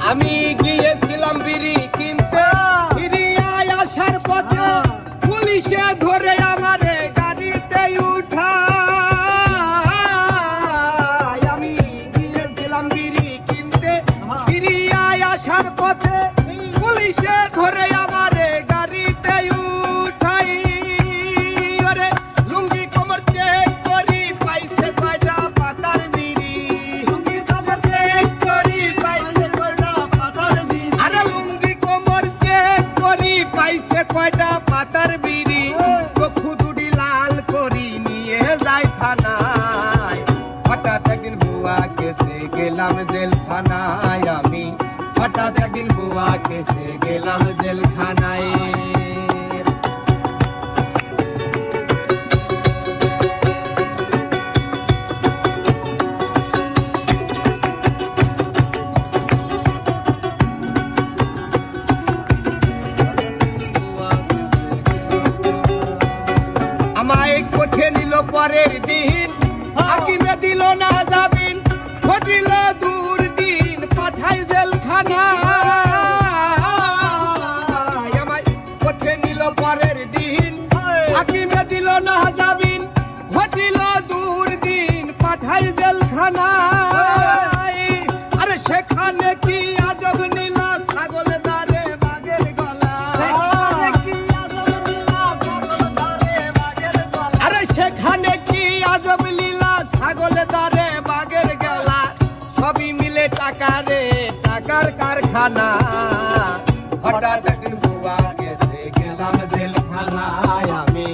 আমি গিয়েছিলাম বিড়ি কিনতে, ফিরিয়ে আসার পথে পুলিশে ধরে আমারে গাড়িতে উঠায়। আমি গিয়েছিলাম বিড়ি কিনতে, ফিরিয়ে আসার পথে পুলিশে ধরে আমারে গাড়িতে উঠাই। ওরে লুঙ্গি কোমর চেক করি, পাইছে কয়টা পাতার বিড়ি। লুঙ্গি কোমর চেক করি, পাইছে কয়টা পাতার বিড়ি। আরে লুঙ্গি কোমর চেক করি, পাইছে কয়টা পাতার বিড়ি। চক্ষু দুটি লাল করি নিয়ে যাই থানায়। হঠাৎ একদিন বুয়া কেসে গেলাম জেলখানায়। আমি হঠাৎ একদিন বুয়া কেসে গেলাম জেলখানায়। আমায় কোঠে নিল পরের দিন, হাকিমে দিল না জামিন। ঘটিল দুর্দিন, পাঠাই জেলখানায়। আমায় কোঠে নিল পরের দিন, হাকিমে দিল না জামিন। ঘটিল দুর্দিন, পাঠাই জেলখানায়। আরে সেখানে কি আজব নীলা, ছাগল দাঁড়ে বাঘের গলা। আরে সেখানে কি আজব লীলা, ছাগল দাঁড়ে বাঘের গলা। সবই মিলে টাকা রে, টাকার কারখানা। হঠাৎ একদিন বুয়া কেসে গেলাম জেলখানায়। আমি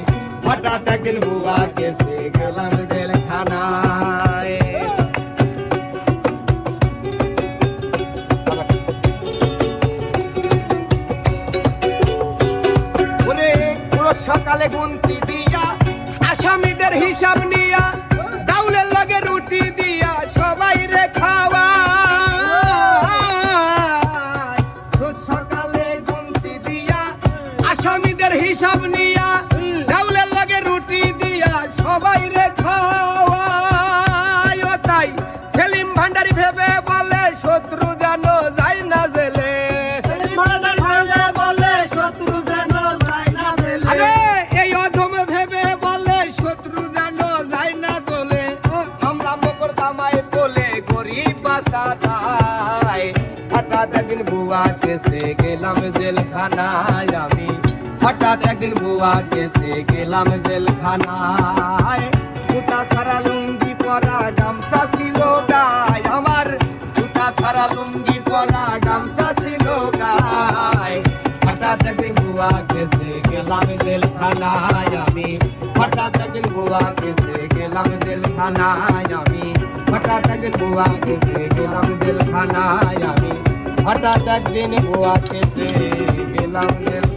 হঠাৎ একদিন বুয়া কেসে গেলাম জেলখানায়। ওরে পুরো সকালে গুনতি দিয়া, আসামিদের হিসাব নিয়া, ডাউলের লগে রুটি দিয়া সবাই রে খাওয়া। রোজ সকালে গুনতি দিয়া, আসামিদের হিসাব নিয়া, ডাউলের লগে রুটি দিয়া সবাই রে খাওয়া। তাই সেলিম ভান্ডারি ভেবে বলে, শত্রু যেন যায় না জেলে। সেলিম ভান্ডারি বলে, শত্রু যেন যায় না জেলে। আরে এই অধম ভেবে বলে, শত্রু যেন যায় না জেলে। আমরা মোকদ্দমায় বলে গরিব বাঁচা যায়। হঠাৎ একদিন বুয়া কেসে গেলাম জেলখানায়। আমি হঠাৎ একদিন বুয়া কেসে গেলাম জেলখানায়। জুতা ছাড়া লুঙ্গি পরা, গামছা ছিল গায়ে আমার। জুতা ছাড়া লুঙ্গি পরা, গামছা ছিল গায়ে। হঠাৎ একদিন বুয়া কেসে গেলাম জেলখানায়। আমি হঠাৎ একদিন বুয়া কেসে গেলাম জেলখানায়। আমি হঠাৎ একদিন বুয়া কেসে গেলাম জেলখানায়। আমি হঠাৎ একদিন বুয়া কেসে গেলাম জেলখানায়।